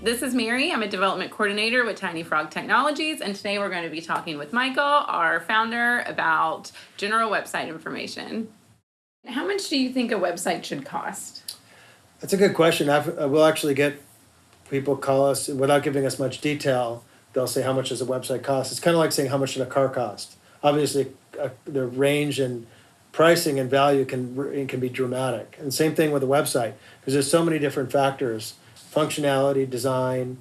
this is Mary. I'm a development coordinator with TinyFrog Technologies, and today we're going to be talking with Michael, our founder, about general website information. How much do you think a website should cost? That's a good question. We'll actually get people call us without giving us much detail. They'll say, how much does a website cost? It's kind of like saying, how much should a car cost? Obviously, the range and pricing and value can be dramatic. And same thing with a website, because there's so many different factors: functionality, design,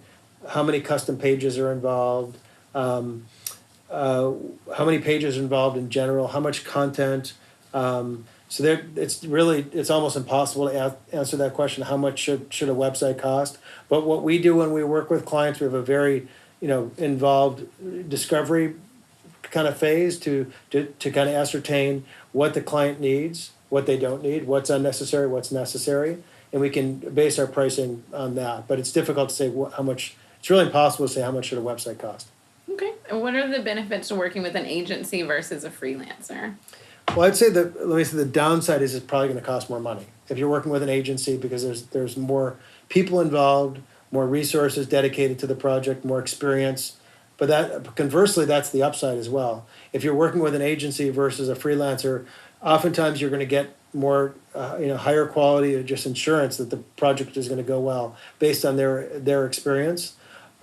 how many custom pages are involved, how many pages are involved in general, how much content. So it's almost impossible to answer that question, how much should a website cost? But what we do when we work with clients, we have a very involved discovery kind of phase to kind of ascertain what the client needs, what they don't need, what's unnecessary, what's necessary, and we can base our pricing on that. But it's difficult to say how much. It's really impossible to say how much should a website cost. Okay. And what are the benefits to working with an agency versus a freelancer? Well, I'd say the downside is it's probably going to cost more money if you're working with an agency, because there's more people involved, more resources dedicated to the project, more experience. But conversely, that's the upside as well. If you're working with an agency versus a freelancer, oftentimes you're going to get more, higher quality of just insurance that the project is going to go well based on their experience.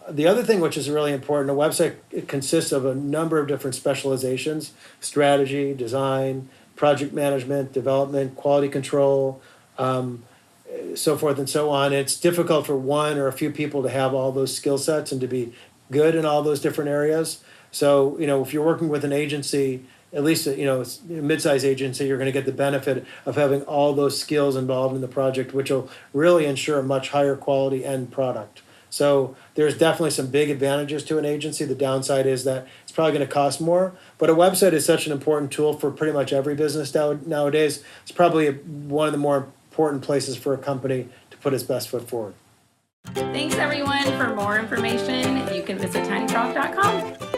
The other thing which is really important, a website, it consists of a number of different specializations: strategy, design, project management, development, quality control, so forth and so on. It's difficult for one or a few people to have all those skill sets and to be good in all those different areas. So, if you're working with an agency, at least a mid-sized agency, you're going to get the benefit of having all those skills involved in the project, which will really ensure a much higher quality end product. So there's definitely some big advantages to an agency. The downside is that it's probably going to cost more, but a website is such an important tool for pretty much every business nowadays. It's probably one of the more important places for a company to put its best foot forward. Thanks, everyone. For more information, you can visit tinyfrog.com.